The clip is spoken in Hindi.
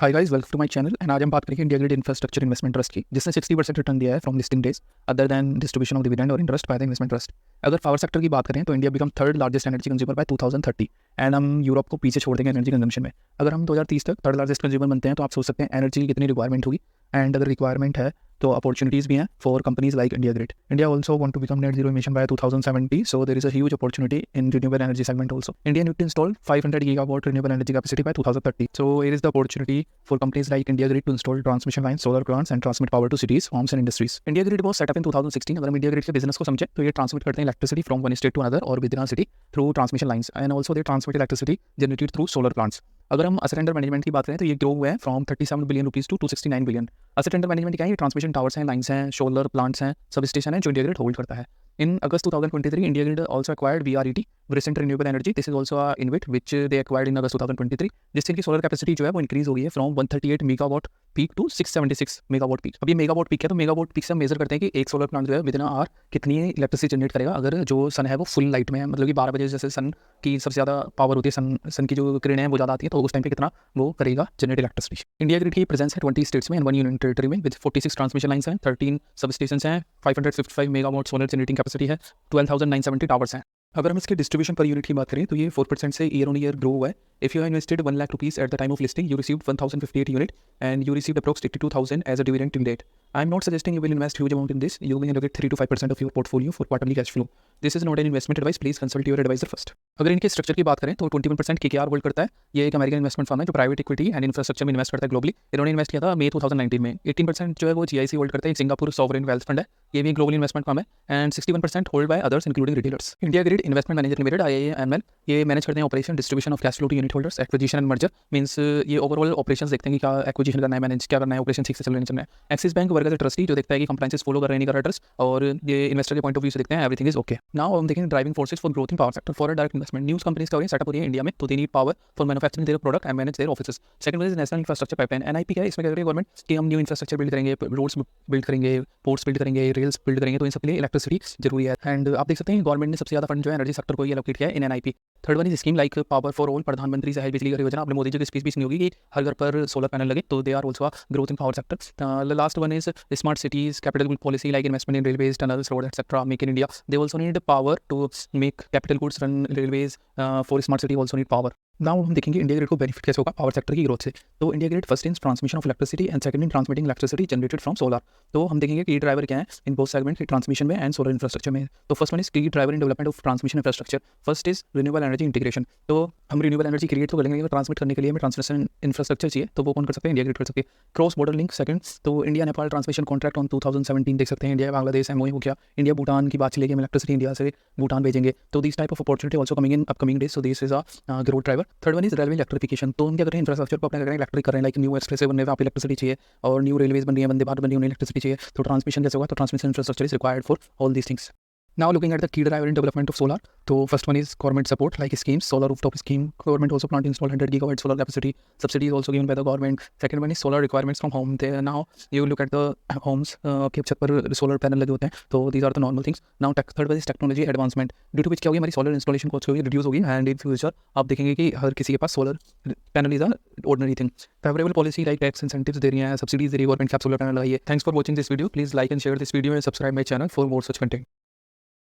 Hi guys, welcome to my channel. And आज हम बात करेंगे India grid infrastructure investment trust की, जिसने 60% रिटर्न दिया है from listing days other than distribution of dividend और interest by the investment trust. अगर पावर सेक्टर की बात करें तो India become third largest energy consumer by 2030 and हम यूरोप को पीछे छोड़ देंगे एनर्जी कंजम्पशन में। अगर हम 2030 तक थर्ड लार्जेस्ट कंज्यूमर बनते हैं तो आप सोच सकते हैं एनर्जी की कितनी रिक्वायरमेंट होगी। एंड अगर रिक्वायरमेंट है तो अपॉर्चुनिटीज़ भी हैं for companies like India Grid. India also want to become net zero emission by 2070, so there is a huge opportunity in renewable energy segment also. India need to install 500 gigawatt renewable energy capacity by 2030. So here is the opportunity for companies like India Grid to install transmission lines, solar plants and transmit power to cities, homes and industries. India Grid was set up in 2016. अगर हम India Grid के business को समझें तो ये ट्रांसमिट करते हैं electricity from one state to another or within a city through transmission lines, and also they transmit electricity generated through solar plants. अगर हम असेट अंडर मैनेजमेंट की बात करें तो ये ग्रो हुआ है from 37 billion rupees to 269 billion. Asset under management क्या है? ये ट्रांसमिशन टावर्स हैं, लाइन्स हैं, सोलर प्लांट्स हैं, सब स्टेशन हैं जो इंडिया ग्रिड होल्ड करता है। In August 2023, India Grid also acquired VRET, Virescent Renewable Energy. This is also a InvIT which they acquired in August 2023, जिससे इनकी सोलर कैपेसिटी जो है वो इंक्रीज हो गई है from 138 megawatt peak to 676 megawatt peak. अब ये मेगावाट पीक है तो मेगावाट पीक से हम मेजर करते हैं कि एक सोलर प्लांट जो है विदिन आवर कितनी इलेक्ट्रिसिटी जनरेट करेगा अगर जो सन है वो फुल लाइट में है, मतलब कि 12 बजे जैसे सन की सबसे ज़्यादा पावर होती है, सन की जो किरणें हैं वो ज़्यादा आती है, तो उस टाइम पे कितना वो करेगा जनरेट इलेक्ट्रिसिटी। इंडिया ग्रिड की प्रेजेंस है 20 स्टेट्स में एंड 1 यूनियन टेरिटरी में, विद 46 ट्रांसमिशन लाइन्स हैं, 13 सब स्टेशन हैं, 555 मेगावाट सोलर जनरेटिंग कैपेसिटी है, 12,970 टावर्स हैं। अगर हम इसके डिस्ट्रीब्यूशन पर यूनिट की बात करें तो ये 4% से ईयर ऑन ईयर ग्रो हुआ है। If you have invested 1 lakh rupees at the time of listing, you received 1058 unit and you received approx 82,000 as a dividend till date. I am not suggesting you will invest huge amount in this. You may allocate 3 to 5% of your portfolio for quarterly cash flow. This is not an investment advice. Please consult your advisor first. अगर इनके स्ट्रक्चर की बात करें तो 21% KKR होल्ड करता है। ये एक अमेरिकन इन्वेस्टमेंट फर्म है जो प्राइवेट इक्विटी एंड इंफ्रास्ट्रक्चर में इन्वेस्ट करता है ग्लोबली। इन्होंने इन्वेस्ट किया था मई 2019 में। 18% जो है वो GIC होल्ड करता है, सिंगापुर सॉवरेन वेल्थ फंड है, ये भी ग्लोबल इन्वेस्टमेंट फर्म है, and 61% hold by others including retailers. India Grid investment manager limited IIML ये मैनेज करते हैं operation, distribution of cash flow to unit holders, acquisition and merger, means ये ओवरऑल ऑपरेशंस देखते हैं कि क्या एक्विजिशन करना है, मैनेज क्या करना है, ऑपरेशन ठीक से चलना है। Axis Bank work as a trustee जो देखता है कि कंप्लायंसेस फॉलो कर रहे हैं नहीं कर रहे ट्रस्ट, और ये इन्वेस्टर के पॉइंट ऑफ व्यू से देखते हैं एवरीथिंग इज ओके। नाउ हम देखेंगे driving forces for growth in power sector for direct investment. News companies का सेटअप हो रही है इंडिया में, तो they need power for manufacturing their product and manage there offices. Second is national infrastructure pipeline, NIP क्या है? इसमें क्या करेगी गवर्नमेंट कि हम न्यू इंफ्रास्ट्रक्चर बिल्ड करेंगे, रोड्स बिल्ड करेंगे, पोर्ट्स बिल्ड करेंगे, रेल्स बिल्ड करेंगे, तो इन सब के लिए इलेक्ट्रिसिटी जरूरी है। एंड आप देख सकते हैं गवर्नमेंट ने सबसे ज़्यादा फंड जो है एनर्जी सेक्टर को एलोकेट किया है इन NIP। Third one is scheme like power for all, प्रधानमंत्री सहायता बिजली योजना। आपने मोदी जी की स्पीच भी सुनी होगी कि हर घर पर सोलर पैनल लगे, तो they are also growth in power sector. Last one is smart cities capital good policy like investment in railways, tunnels, road etcetera, make in India. They also need power to make capital goods run railways, for smart city also need power. Now हम देखेंगे इंडिया ग्रिड को बेनिफिट कैसे होगा पावर सेक्टर की ग्रोथ से। तो India grid first in transmission of electricity and second in transmitting electricity generated from solar. तो हम देखेंगे की ड्राइवर क्या है इन बोथ सेगमेंट, ट्रांसमिशन में एंड सोलर इंफ्रास्ट्रक्चर में। तो फर्स्ट वन इज की driver in development of transmission infrastructure. First is renewable energy integration. तो हम रिन्यूएबल एनर्जी क्रिएट तो करेंगे, ट्रांसमिट करने के लिए हमें ट्रांसमिशन इंफ्रास्ट्रक्चर चाहिए, तो वो कौन कर सकते हैं? इंडिया ग्रिड कर सकते हैं। क्रॉस बॉर्डर लिंक सेकंड, तो India Nepal transmission contract on 2017 देख सकते हैं। इंडिया बांग्लादेश MOU हो गया, इंडिया भूटान की बात चलेगी, हम इलेक्ट्रिसिटी इंडिया से भूटान भेजेंगे, तो this type of opportunity also coming in upcoming days, so this is a growth driver. Third one is railway electrification. तो हम क्या कर रहे हैं? इंफ्रास्ट्रक्चर को अपने कर रहे हैं, इलेक्ट्रिक कर रहे हैं, लाइक न्यू एक्सप्रेस बनने पे इलेक्ट्रिसिटी चाहिए, और न्यू रेलवेज बन रही है, वंदे भारत बन रही है, उन्हें इलेक्ट्रिसिटी चाहिए, तो ट्रांसमिशन जैसे होगा तो transmission infrastructure is required for all these things. Now looking at the key driver in development of solar, so first one is government support like schemes, solar rooftop scheme. Government also plan to install 100 gigawatt solar capacity. Subsidy is also given by the government. Second one is solar requirements from home. There now you look at the homes के छत पर solar panel लगे होते हैं, तो these are the normal things. Now third one is technology advancement, due to which क्या होगी हमारी solar installation cost होगी reduce होगी, and in future आप देखेंगे कि हर किसी के पास solar panel is a ordinary thing. Favorable policy like tax incentives दे रही हैं, subsidies दे रही है गवर्नमेंट, आप solar panel लगाइए। Thanks for watching this video. Please like and share this video and subscribe my channel for more such content.